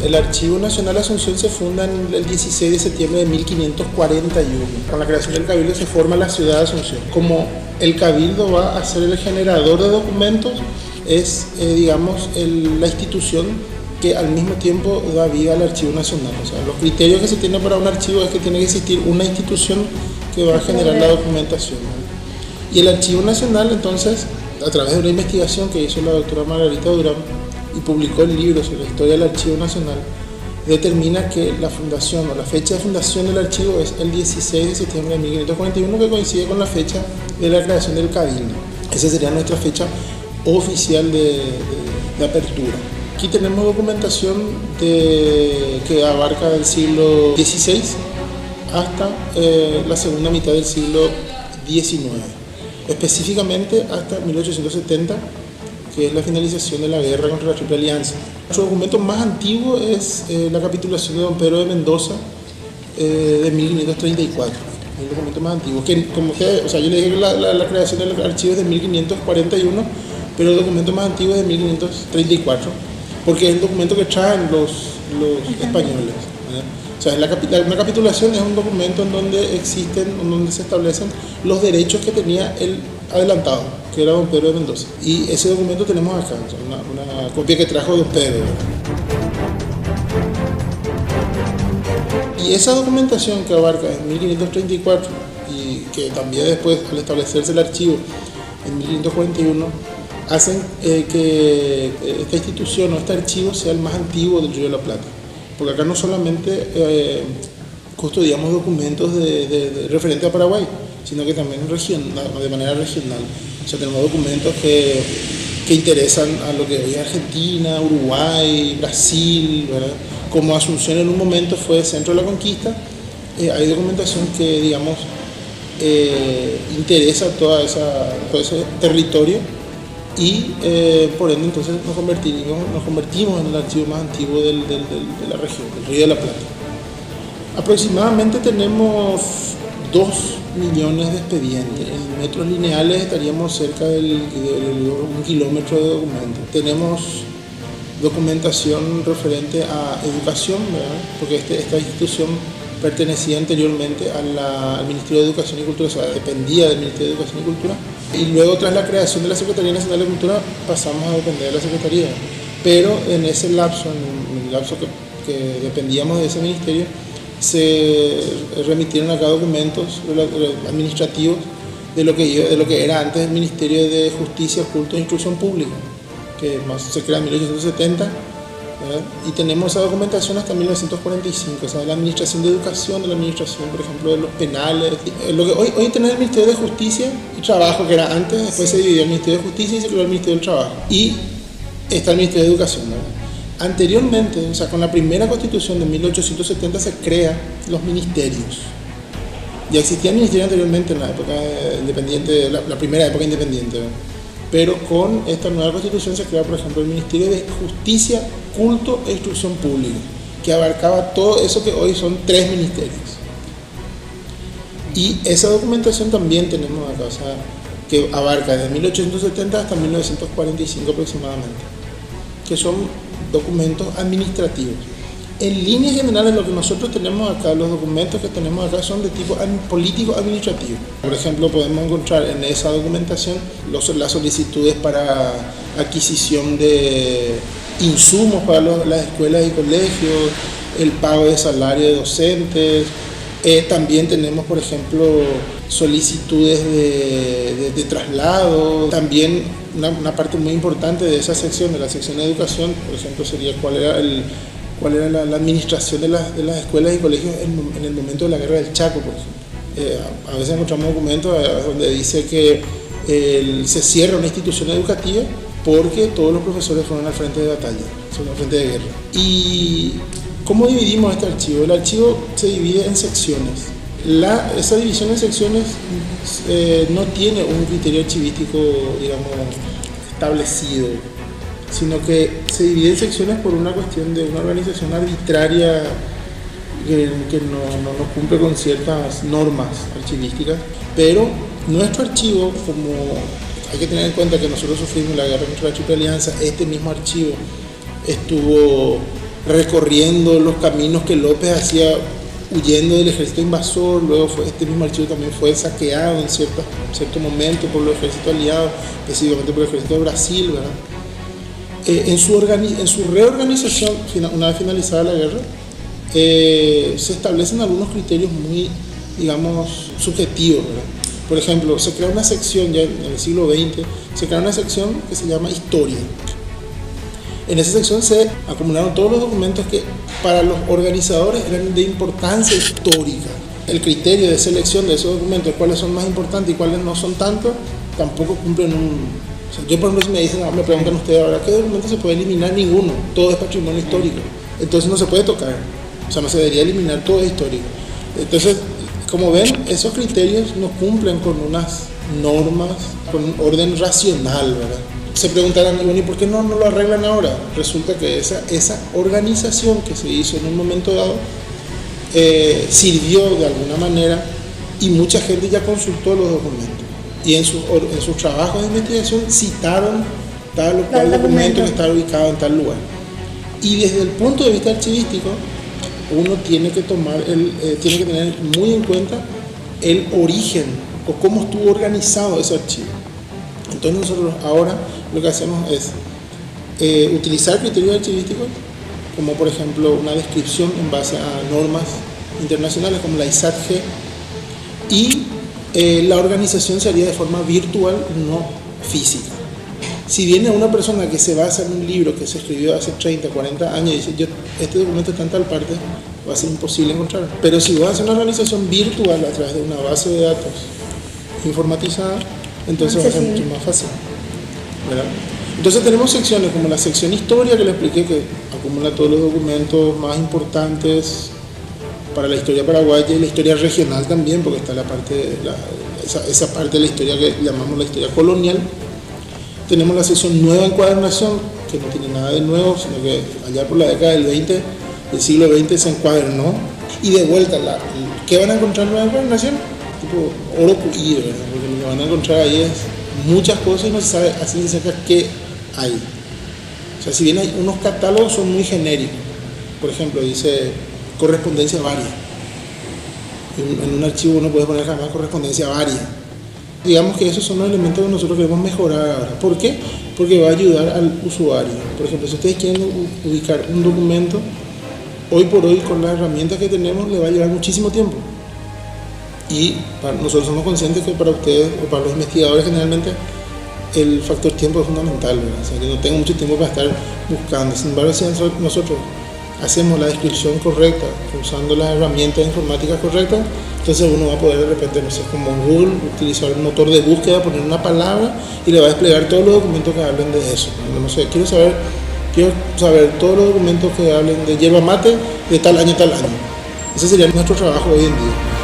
El Archivo Nacional Asunción se funda el 16 de septiembre de 1541. Con la creación del Cabildo se forma la ciudad de Asunción. Como el Cabildo va a ser el generador de documentos, es, la institución que al mismo tiempo da vida al Archivo Nacional. O sea, los criterios que se tienen para un archivo es que tiene que existir una institución que va a generar la documentación, ¿no? Y el Archivo Nacional, entonces, a través de una investigación que hizo la doctora Margarita Durán y publicó el libro sobre la historia del Archivo Nacional, determina que la fundación o la fecha de fundación del archivo es el 16 de septiembre de 1541, que coincide con la fecha de la creación del Cabildo. Esa sería nuestra fecha oficial de apertura. Aquí tenemos documentación que abarca del siglo XVI hasta la segunda mitad del siglo XIX, específicamente hasta 1870, que es la finalización de la guerra contra la Triple Alianza. Nuestro documento más antiguo es la capitulación de Don Pedro de Mendoza de 1534, el documento más antiguo. Que, yo le dije que la creación del archivo es de 1541, pero el documento más antiguo es de 1534, porque es el documento que traen los españoles. O sea, una capitulación es un documento en donde se establecen los derechos que tenía el adelantado, que era Don Pedro de Mendoza. Y ese documento tenemos acá, una copia que trajo Don Pedro. Y esa documentación que abarca en 1534 y que también después, al establecerse el archivo en 1541, hacen que esta institución o este archivo sea el más antiguo del Río de la Plata. Porque acá no solamente custodiamos documentos referentes a Paraguay, sino que también de manera regional. O sea, tenemos documentos que interesan a lo que hoy es Argentina, Uruguay, Brasil, ¿verdad? Como Asunción en un momento fue centro de la conquista, hay documentación que, interesa todo ese territorio y por ende entonces nos convertimos en el archivo más antiguo de la región, del Río de la Plata. Aproximadamente tenemos 2 millones de expedientes. En metros lineales estaríamos cerca de 1 kilómetro de documentos. Tenemos documentación referente a educación, ¿verdad? Porque esta institución pertenecía anteriormente al Ministerio de Educación y Cultura, o sea, dependía del Ministerio de Educación y Cultura, y luego tras la creación de la Secretaría Nacional de Cultura pasamos a depender de la Secretaría, pero en ese lapso, en el lapso que dependíamos de ese ministerio, se remitieron acá documentos administrativos de lo que era antes el Ministerio de Justicia, Culto e Instrucción Pública, que se crea en 1870, ¿verdad? Y tenemos esa documentación hasta 1945, o sea, de la Administración de Educación, de la Administración, por ejemplo, de los penales. Lo que hoy tenemos el Ministerio de Justicia y Trabajo, que era antes, después se dividió el Ministerio de Justicia y se creó el Ministerio del Trabajo. Y está el Ministerio de Educación, ¿verdad? Anteriormente, o sea, con la primera constitución de 1870 se crean los ministerios. Ya existía el ministerio anteriormente en la época independiente, la primera época independiente, ¿verdad? Pero con esta nueva constitución se crea, por ejemplo, el Ministerio de Justicia, Culto e Instrucción Pública, que abarcaba todo eso que hoy son 3 ministerios. Y esa documentación también tenemos acá, o sea, que abarca desde 1870 hasta 1945 aproximadamente, que son documentos administrativos. En líneas generales, lo que nosotros tenemos acá, los documentos que tenemos acá son de tipo político-administrativo. Por ejemplo, podemos encontrar en esa documentación las solicitudes para adquisición de insumos para las escuelas y colegios, el pago de salario de docentes. También tenemos, por ejemplo, solicitudes de traslado. También una parte muy importante de esa sección, de la sección de educación, por ejemplo, sería cuál era la administración de las escuelas y colegios en el momento de la guerra del Chaco, por ejemplo. A veces encontramos documentos donde dice que se cierra una institución educativa porque todos los profesores fueron al frente de batalla, al frente de guerra. ¿Y cómo dividimos este archivo? El archivo se divide en secciones. Esa división en secciones no tiene un criterio archivístico, establecido, sino que se divide en secciones por una cuestión de una organización arbitraria que no cumple con ciertas normas archivísticas. Pero nuestro archivo, como hay que tener en cuenta que nosotros sufrimos la guerra contra la Triple Alianza, este mismo archivo estuvo recorriendo los caminos que López hacía huyendo del ejército invasor. Luego este mismo archivo también fue saqueado en cierto momento por los ejércitos aliados, específicamente por el ejército de Brasil, ¿verdad? En su reorganización, una vez finalizada la guerra, se establecen algunos criterios muy, digamos, subjetivos, ¿verdad? Por ejemplo, se crea una sección ya en el siglo XX, se crea una sección que se llama Historia. En esa sección se acumularon todos los documentos que para los organizadores eran de importancia histórica. El criterio de selección de esos documentos, cuáles son más importantes y cuáles no son tanto, tampoco cumplen O sea, yo, por ejemplo, si me preguntan ustedes ahora, ¿qué documento se puede eliminar? Ninguno, todo es patrimonio histórico. Entonces no se puede tocar, o sea, no se debería eliminar, todo es histórico. Entonces, como ven, esos criterios no cumplen con unas normas, con un orden racional, ¿verdad? Se preguntarán, bueno, ¿y por qué no lo arreglan ahora? Resulta que esa organización que se hizo en un momento dado sirvió de alguna manera y mucha gente ya consultó los documentos. Y en sus trabajos de investigación citaron tal o cual documento que está ubicado en tal lugar. Y desde el punto de vista archivístico, uno tiene que tener muy en cuenta el origen o cómo estuvo organizado ese archivo. Entonces nosotros ahora lo que hacemos es utilizar criterios archivísticos, como por ejemplo una descripción en base a normas internacionales como la ISAT-G, y la organización se haría de forma virtual, no física. Si viene una persona que se basa en un libro que se escribió hace 30, 40 años y dice, este documento está en tal parte, va a ser imposible encontrarlo. Pero si vas a hacer una organización virtual a través de una base de datos informatizada, entonces va a ser mucho más fácil, ¿verdad? Entonces tenemos secciones como la sección historia, que le expliqué, que acumula todos los documentos más importantes para la historia paraguaya y la historia regional también, porque está esa parte de la historia que llamamos la historia colonial. Tenemos la sección nueva encuadernación, que no tiene nada de nuevo, sino que allá por la década del siglo XX se encuadernó. Y de vuelta, ¿qué van a encontrar en nueva encuadernación? Tipo oro pulido, ¿verdad? Porque lo que van a encontrar ahí es muchas cosas y no se sabe así de cerca qué hay. O sea, si bien hay unos catálogos, son muy genéricos. Por ejemplo, dice correspondencia varia. En un archivo uno puede poner jamás correspondencia varia. Digamos que esos son los elementos que nosotros queremos mejorar ahora. ¿Por qué? Porque va a ayudar al usuario. Por ejemplo, si ustedes quieren ubicar un documento, hoy por hoy con las herramientas que tenemos le va a llevar muchísimo tiempo. Y nosotros somos conscientes que para ustedes o para los investigadores generalmente el factor tiempo es fundamental, ¿verdad? O sea, yo no tengo mucho tiempo para estar buscando. Sin embargo, si nosotros hacemos la descripción correcta, usando las herramientas informáticas correctas, entonces uno va a poder de repente, no sé, como Google, utilizar un motor de búsqueda, poner una palabra y le va a desplegar todos los documentos que hablen de eso. No sé, quiero saber todos los documentos que hablen de yerba mate de tal año a tal año. Ese sería nuestro trabajo hoy en día.